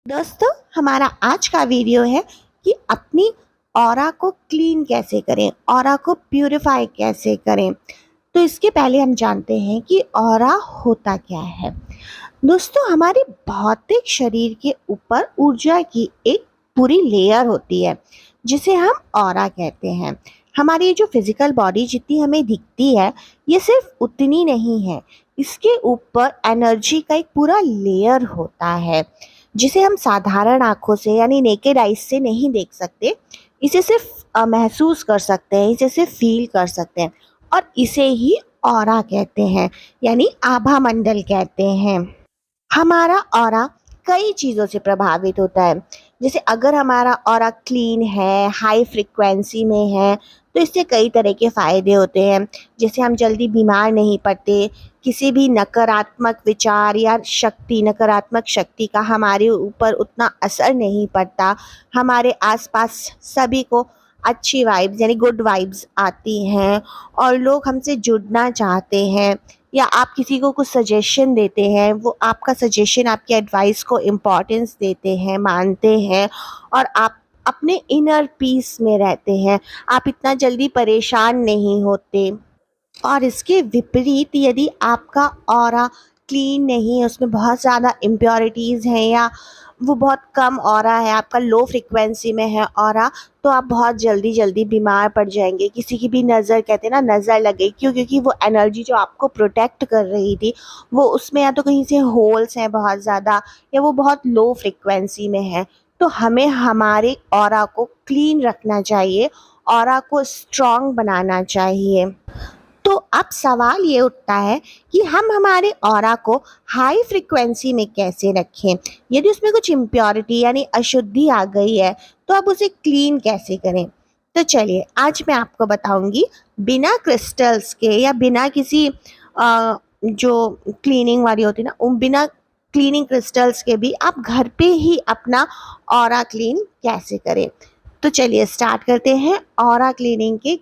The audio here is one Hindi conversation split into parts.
दोस्तों, हमारा आज का वीडियो है कि अपनी ऑरा को क्लीन कैसे करें, ऑरा को प्यूरिफाई कैसे करें। तो इसके पहले हम जानते हैं कि ऑरा होता क्या है। दोस्तों, हमारे भौतिक शरीर के ऊपर ऊर्जा की एक पूरी लेयर होती है जिसे हम ऑरा कहते हैं। हमारी जो फिजिकल बॉडी जितनी हमें दिखती है, ये सिर्फ उतनी नहीं है, इसके ऊपर एनर्जी का एक पूरा लेयर होता है जिसे हम साधारण आँखों से यानी नेकेड आइज से नहीं देख सकते। इसे सिर्फ महसूस कर सकते हैं, इसे सिर्फ फील कर सकते हैं और इसे ही ऑरा कहते हैं यानी आभा मंडल कहते हैं। हमारा ऑरा कई चीज़ों से प्रभावित होता है। जैसे अगर हमारा ऑरा क्लीन है, हाई फ्रिक्वेंसी में है, तो इससे कई तरह के फ़ायदे होते हैं। जैसे हम जल्दी बीमार नहीं पड़ते, किसी भी नकारात्मक विचार या नकारात्मक शक्ति का हमारे ऊपर उतना असर नहीं पड़ता। हमारे आसपास सभी को अच्छी वाइब्स यानी गुड वाइब्स आती हैं और लोग हमसे जुड़ना चाहते हैं, या आप किसी को कुछ सजेशन देते हैं, वो आपका सजेशन, आपकी एडवाइस को इम्पोर्टेंस देते हैं, मानते हैं और आप अपने इनर पीस में रहते हैं। आप इतना जल्दी परेशान नहीं होते। और इसके विपरीत यदि आपका ऑरा क्लीन नहीं है, उसमें बहुत ज़्यादा इम्प्योरिटीज़ हैं या वो बहुत कम ऑरा है, आपका लो फ्रिक्वेंसी में है ऑरा, तो आप बहुत जल्दी बीमार पड़ जाएंगे। किसी की भी नज़र, कहते हैं ना, नज़र लगे, क्योंकि वो एनर्जी जो आपको प्रोटेक्ट कर रही थी, वो उसमें या तो कहीं से होल्स हैं बहुत ज़्यादा, या वो बहुत लो फ्रिक्वेंसी में है। तो हमें हमारे ऑरा को क्लीन रखना चाहिए, ऑरा को स्ट्रॉन्ग बनाना चाहिए। तो अब सवाल ये उठता है कि हम हमारे ऑरा को हाई फ्रिक्वेंसी में कैसे रखें। यदि उसमें कुछ इम्प्योरिटी यानी अशुद्धि आ गई है, तो अब उसे क्लीन कैसे करें। तो चलिए, आज मैं आपको बताऊंगी बिना क्रिस्टल्स के या बिना किसी जो क्लीनिंग वाली होती है ना, बिना क्लीनिंग क्रिस्टल्स के भी आप घर पे ही अपना ऑरा क्लीन कैसे करें। तो चलिए स्टार्ट करते हैं ऑरा क्लीनिंग के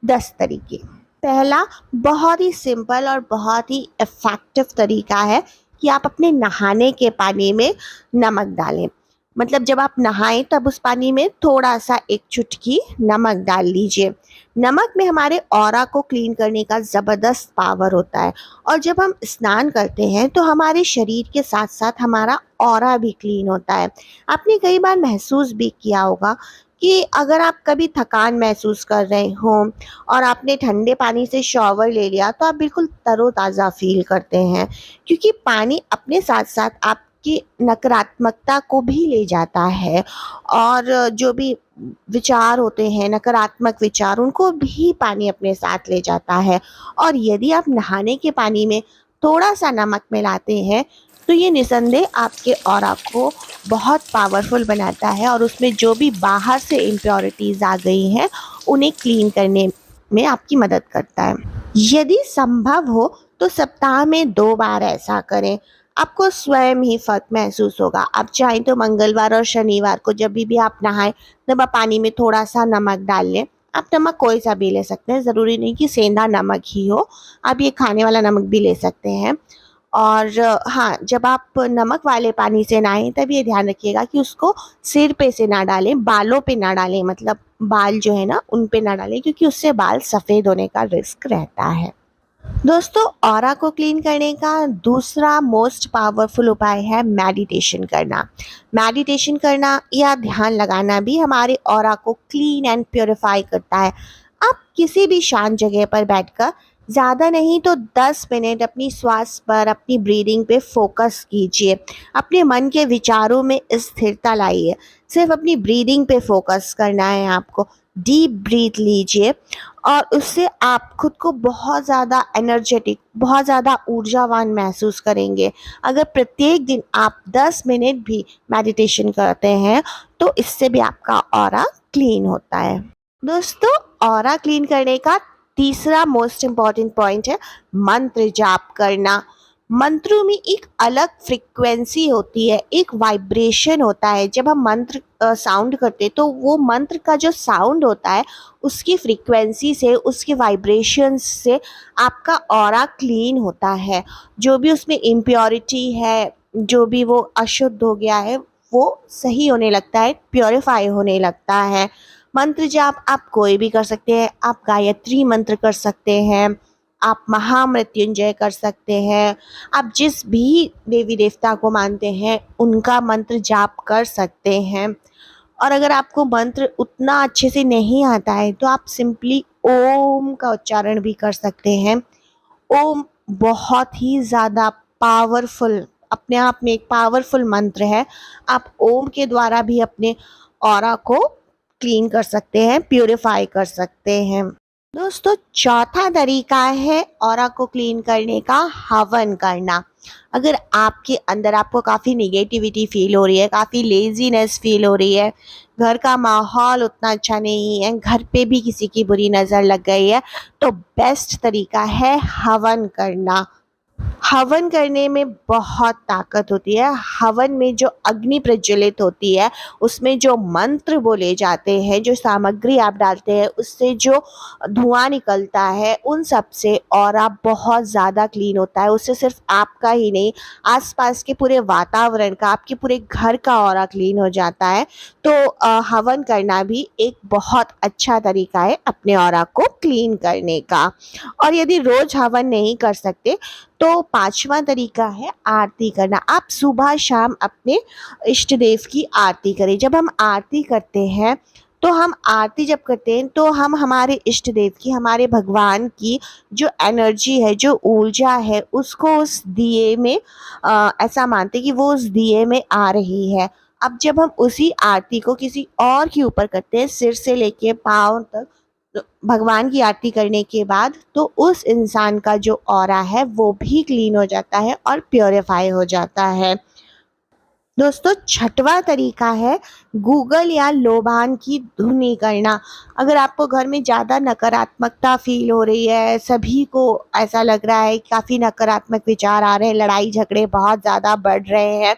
10 तरीके। पहला बहुत ही सिंपल और बहुत ही इफ़ेक्टिव तरीका है कि आप अपने नहाने के पानी में नमक डालें। मतलब जब आप नहाएं तब उस पानी में थोड़ा सा एक चुटकी नमक डाल लीजिए। नमक में हमारे ऑरा को क्लीन करने का ज़बरदस्त पावर होता है और जब हम स्नान करते हैं तो हमारे शरीर के साथ साथ हमारा ऑरा भी क्लीन होता है। आपने कई बार महसूस भी किया होगा कि अगर आप कभी थकान महसूस कर रहे हो और आपने ठंडे पानी से शॉवर ले लिया, तो आप बिल्कुल तरोताज़ा फील करते हैं, क्योंकि पानी अपने साथ साथ आपकी नकारात्मकता को भी ले जाता है और जो भी विचार होते हैं, नकारात्मक विचार, उनको भी पानी अपने साथ ले जाता है। और यदि आप नहाने के पानी में थोड़ा सा नमक मिलाते हैं, तो ये निसंदेह आपके ऑरा को बहुत पावरफुल बनाता है और उसमें जो भी बाहर से इम्प्योरिटीज़ आ गई हैं, उन्हें क्लीन करने में आपकी मदद करता है। यदि संभव हो तो सप्ताह में 2 बार ऐसा करें, आपको स्वयं ही फ़र्क महसूस होगा। आप चाहें तो मंगलवार और शनिवार को जब भी आप नहाएं, तब आप पानी में थोड़ा सा नमक डाल लें। आप नमक कोई सा भी ले सकते हैं, ज़रूरी नहीं कि सेंधा नमक ही हो, आप ये खाने वाला नमक भी ले सकते हैं। और हाँ, जब आप नमक वाले पानी से नहाएं तब ये ध्यान रखिएगा कि उसको सिर पे से ना डालें, बालों पे ना डालें, मतलब बाल जो है ना उन पे ना डालें, क्योंकि उससे बाल सफ़ेद होने का रिस्क रहता है। दोस्तों, ऑरा को क्लीन करने का दूसरा मोस्ट पावरफुल उपाय है मेडिटेशन करना। मेडिटेशन करना या ध्यान लगाना भी हमारे ऑरा को क्लीन एंड प्योरीफाई करता है। आप किसी भी शांत जगह पर बैठकर ज़्यादा नहीं तो 10 मिनट अपनी श्वास पर, अपनी ब्रीदिंग पे फोकस कीजिए। अपने मन के विचारों में स्थिरता लाइए। सिर्फ अपनी ब्रीदिंग पे फोकस करना है आपको। डीप ब्रीथ लीजिए और उससे आप खुद को बहुत ज़्यादा एनर्जेटिक, बहुत ज़्यादा ऊर्जावान महसूस करेंगे। अगर प्रत्येक दिन आप 10 मिनट भी मेडिटेशन करते हैं, तो इससे भी आपका ऑरा क्लीन होता है। दोस्तों, ऑरा क्लीन करने का तीसरा मोस्ट इम्पॉर्टेंट पॉइंट है मंत्र जाप करना। मंत्रों में एक अलग फ्रिक्वेंसी होती है, एक वाइब्रेशन होता है। जब हम मंत्र साउंड करते हैं, तो वो मंत्र का जो साउंड होता है, उसकी फ्रिक्वेंसी से, उसके वाइब्रेशंस से आपका ऑरा क्लीन होता है। जो भी उसमें इम्प्योरिटी है, जो भी वो अशुद्ध हो गया है, वो सही होने लगता है, प्योरीफाई होने लगता है। मंत्र जाप आप कोई भी कर सकते हैं, आप गायत्री मंत्र कर सकते हैं, आप महामृत्युंजय कर सकते हैं, आप जिस भी देवी देवता को मानते हैं उनका मंत्र जाप कर सकते हैं। और अगर आपको मंत्र उतना अच्छे से नहीं आता है तो आप सिंपली ओम का उच्चारण भी कर सकते हैं। ओम बहुत ही ज़्यादा पावरफुल, अपने आप में एक पावरफुल मंत्र है। आप ओम के द्वारा भी अपने ऑरा को क्लीन कर सकते हैं, प्यूरिफाई कर सकते हैं। दोस्तों, चौथा तरीका है ऑरा को क्लीन करने का, हवन करना। अगर आपके अंदर आपको काफ़ी निगेटिविटी फील हो रही है, काफ़ी लेजीनेस फील हो रही है, घर का माहौल उतना अच्छा नहीं है, घर पे भी किसी की बुरी नज़र लग गई है, तो बेस्ट तरीका है हवन करना। हवन करने में बहुत ताकत होती है। हवन में जो अग्नि प्रज्वलित होती है, उसमें जो मंत्र बोले जाते हैं, जो सामग्री आप डालते हैं, उससे जो धुआं निकलता है, उन सब से ऑरा बहुत ज़्यादा क्लीन होता है। उससे सिर्फ आपका ही नहीं, आसपास के पूरे वातावरण का, आपके पूरे घर का ऑरा क्लीन हो जाता है। तो हवन करना भी एक बहुत अच्छा तरीका है अपने ऑरा को क्लीन करने का। और यदि रोज़ हवन नहीं कर सकते तो पांचवा तरीका है आरती करना। आप सुबह शाम अपने इष्ट देव की आरती करें। जब हम आरती करते हैं तो हम आरती जब करते हैं तो हम हमारे इष्ट देव की, हमारे भगवान की जो एनर्जी है, जो ऊर्जा है, उसको उस दिए में ऐसा मानते हैं कि वो उस दिए में आ रही है। अब जब हम उसी आरती को किसी और के ऊपर करते हैं, सिर से लेके पाँव तक, तो भगवान की आरती करने के बाद, तो उस इंसान का जो ऑरा है वो भी क्लीन हो जाता है और प्योरीफाई हो जाता है। दोस्तों, छठवां तरीका है गूगल या लोबान की धुनी करना। अगर आपको घर में ज़्यादा नकारात्मकता फील हो रही है, सभी को ऐसा लग रहा है, काफ़ी नकारात्मक विचार आ रहे हैं, लड़ाई झगड़े बहुत ज़्यादा बढ़ रहे हैं,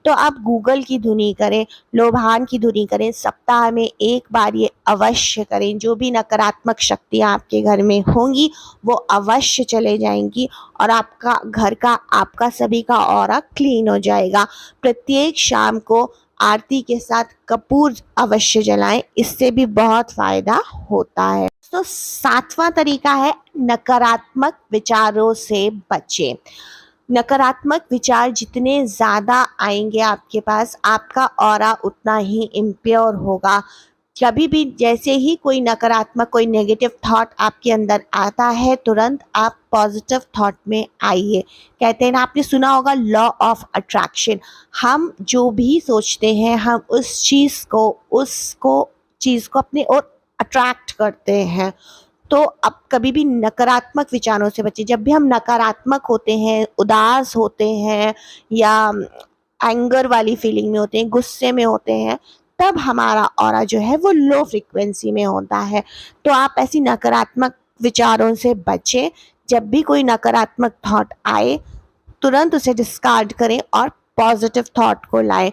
तो आप गूगल की धुनी करें, लोबान की धुनी करें। सप्ताह में एक बार ये अवश्य करें। जो भी नकारात्मक शक्तियाँ आपके घर में होंगी वो अवश्य चले जाएंगी और आपका घर का, आपका सभी का ऑरा क्लीन हो जाएगा। प्रत्येक शाम को आरती के साथ कपूर अवश्य जलाएं, इससे भी बहुत फायदा होता है। तो सातवां तरीका है नकारात्मक विचारों से बचें। नकारात्मक विचार जितने ज़्यादा आएंगे आपके पास, आपका ऑरा उतना ही इम्प्योर होगा। कभी भी जैसे ही कोई नकारात्मक, कोई नेगेटिव थॉट आपके अंदर आता है, तुरंत आप पॉजिटिव थॉट में आइए। कहते हैं ना, आपने सुना होगा लॉ ऑफ अट्रैक्शन। हम जो भी सोचते हैं, हम उस चीज़ को अपने ओर अट्रैक्ट करते हैं। तो अब कभी भी नकारात्मक विचारों से बचें। जब भी हम नकारात्मक होते हैं, उदास होते हैं या एंगर वाली फीलिंग में होते हैं, गुस्से में होते हैं, तब हमारा ऑरा जो है वो लो फ्रिक्वेंसी में होता है। तो आप ऐसी नकारात्मक विचारों से बचें। जब भी कोई नकारात्मक थॉट आए, तुरंत उसे डिस्कार्ड करें और पॉजिटिव थॉट को लाएं।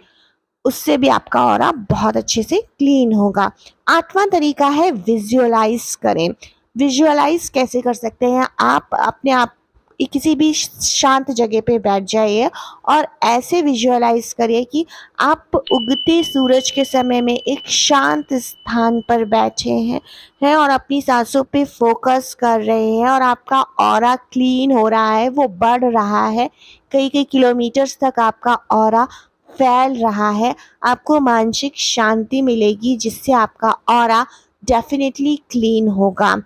उससे भी आपका ऑरा बहुत अच्छे से क्लीन होगा। आठवां तरीका है विजुअलाइज करें। विजुअलाइज कैसे कर सकते हैं? आप अपने आप किसी भी शांत जगह पे बैठ जाइए और ऐसे विजुअलाइज करिए कि आप उगते सूरज के समय में एक शांत स्थान पर बैठे हैं और अपनी सांसों पे फोकस कर रहे हैं और आपका ऑरा क्लीन हो रहा है, वो बढ़ रहा है, कई कई किलोमीटर्स तक आपका ऑरा फैल रहा है। आपको मानसिक शांति मिलेगी जिससे आपका ऑरा डेफिनेटली क्लीन होगा।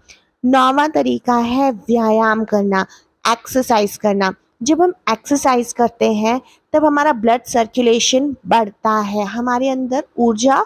नौवां तरीका है व्यायाम करना, एक्सरसाइज करना। जब हम एक्सरसाइज करते हैं तब हमारा ब्लड सर्कुलेशन बढ़ता है, हमारे अंदर ऊर्जा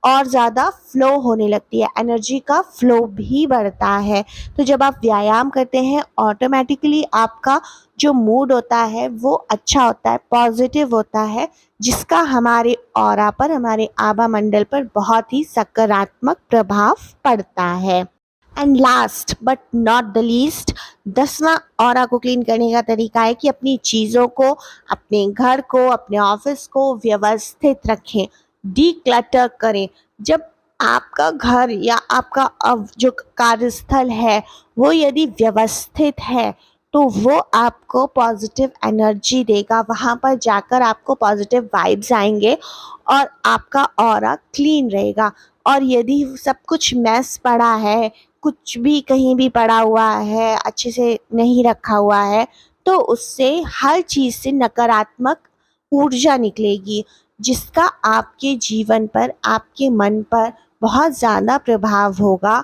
और ज़्यादा फ्लो होने लगती है, एनर्जी का फ्लो भी बढ़ता है। तो जब आप व्यायाम करते हैं, ऑटोमेटिकली आपका जो मूड होता है वो अच्छा होता है, पॉजिटिव होता है, जिसका हमारे ऑरा पर, हमारे आभा मंडल पर बहुत ही सकारात्मक प्रभाव पड़ता है। And last but not the least, 10वां ऑरा को क्लीन करने का तरीका है कि अपनी चीज़ों को, अपने घर को, अपने ऑफिस को व्यवस्थित रखें, डीक्लटर करें। जब आपका घर या आपका जो कार्यस्थल है वो यदि व्यवस्थित है, तो वो आपको पॉजिटिव एनर्जी देगा, वहाँ पर जाकर आपको पॉजिटिव वाइब्स आएंगे और आपका ऑरा क्लीन रहेगा। और यदि सब कुछ मैस पड़ा है, कुछ भी कहीं भी पड़ा हुआ है, अच्छे से नहीं रखा हुआ है, तो उससे हर चीज़ से नकारात्मक ऊर्जा निकलेगी, जिसका आपके जीवन पर, आपके मन पर बहुत ज़्यादा प्रभाव होगा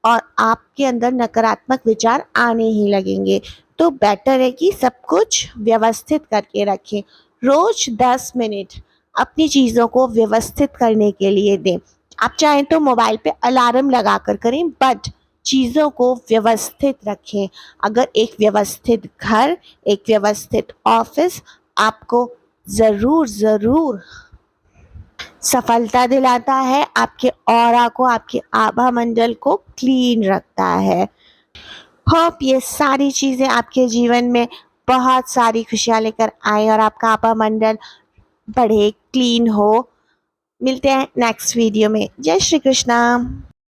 और आपके अंदर नकारात्मक विचार आने ही लगेंगे। तो बेटर है कि सब कुछ व्यवस्थित करके रखें। रोज 10 मिनट अपनी चीज़ों को व्यवस्थित करने के लिए दें। आप चाहें तो मोबाइल पे अलार्म लगा कर करें, बट चीज़ों को व्यवस्थित रखें। अगर एक व्यवस्थित घर, एक व्यवस्थित ऑफिस आपको ज़रूर ज़रूर सफलता दिलाता है, आपके ऑरा को, आपके आभा मंडल को क्लीन रखता है। होप ये सारी चीज़ें आपके जीवन में बहुत सारी खुशियाँ लेकर आए और आपका आभा मंडल बढ़े, क्लीन हो। मिलते हैं नेक्स्ट वीडियो में। जय श्री कृष्णा।